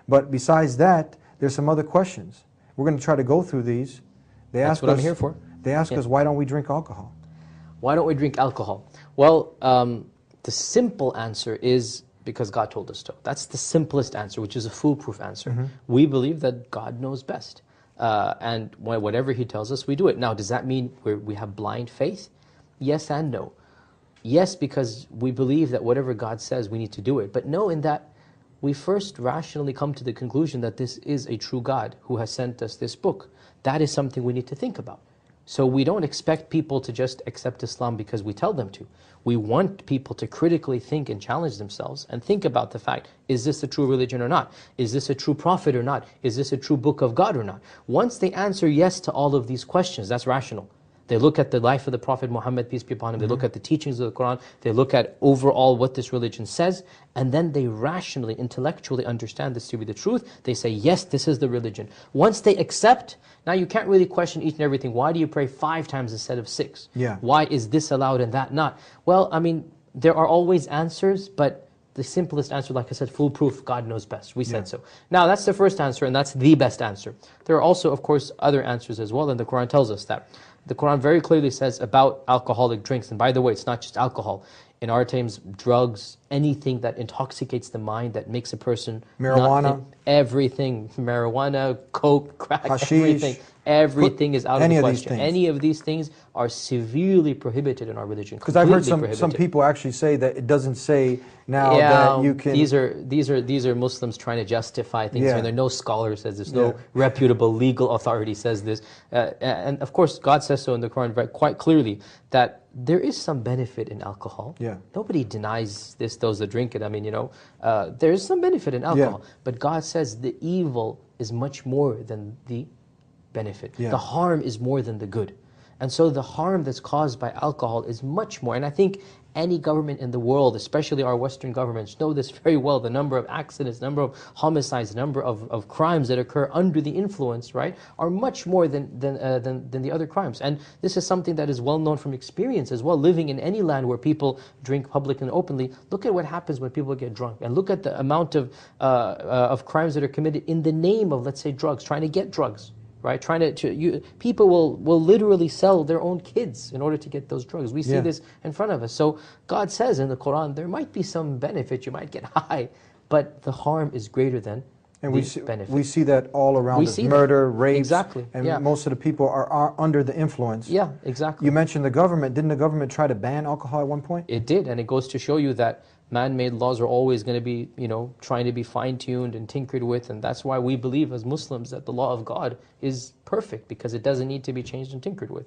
But besides that, there's some other questions. We're going to try to go through these. That's what I'm here for. They ask us, why don't we drink alcohol? Why don't we drink alcohol? Well, the simple answer is because God told us to. That's the simplest answer, which is a foolproof answer. We believe that God knows best. And whatever He tells us, we do it. Now, does that mean we have blind faith? Yes and no. Yes, because we believe that whatever God says, we need to do it. But no, in that we first rationally come to the conclusion that this is a true God who has sent us this book. That is something we need to think about. So we don't expect people to just accept Islam because we tell them to. We want people to critically think and challenge themselves and think about the fact, is this a true religion or not? Is this a true prophet or not? Is this a true book of God or not? Once they answer yes to all of these questions, that's rational. They look at the life of the Prophet Muhammad, peace be upon him, they look at the teachings of the Quran, they look at overall what this religion says, and then they rationally, intellectually understand this to be the truth. They say, yes, this is the religion. Once they accept, now you can't really question each and everything. Why do you pray 5 times instead of 6? Yeah. Why is this allowed and that not? Well, I mean, there are always answers, but the simplest answer, like I said, foolproof, God knows best. We said so. Now, that's the first answer, and that's the best answer. There are also, of course, other answers as well, and the Quran tells us that. The Quran very clearly says about alcoholic drinks, and by the way, it's not just alcohol. In our times, drugs, anything that intoxicates the mind, that makes a person... Marijuana. Everything. Marijuana, coke, crack, Hashish. Everything is out of the question. Any of these things are severely prohibited in our religion. Because I've heard some people actually say that it doesn't say now that you can... These are Muslims trying to justify things. And there are no scholar says this, no reputable legal authority says this. And of course, God says so in the Quran quite clearly that there is some benefit in alcohol. Nobody denies this, those that drink it. I mean, there is some benefit in alcohol. But God says the evil is much more than the benefit. The harm is more than the good. And so the harm that's caused by alcohol is much more. And I think any government in the world, especially our Western governments, know this very well. The number of accidents, number of homicides, number of crimes that occur under the influence, right, are much more than the other crimes. And this is something that is well known from experience as well. Living in any land where people drink publicly and openly, look at what happens when people get drunk. And look at the amount of crimes that are committed in the name of, let's say, drugs, trying to get drugs. Right, people will literally sell their own kids in order to get those drugs. We see this in front of us. So God says in the Quran, there might be some benefit, you might get high, but the harm is greater than the benefit. We see that all around us. Murder, rape, and most of the people are under the influence. Yeah, exactly. You mentioned the government. Didn't the government try to ban alcohol at one point? It did, and it goes to show you that man-made laws are always going to be, trying to be fine-tuned and tinkered with, and that's why we believe as Muslims that the law of God is perfect, because it doesn't need to be changed and tinkered with.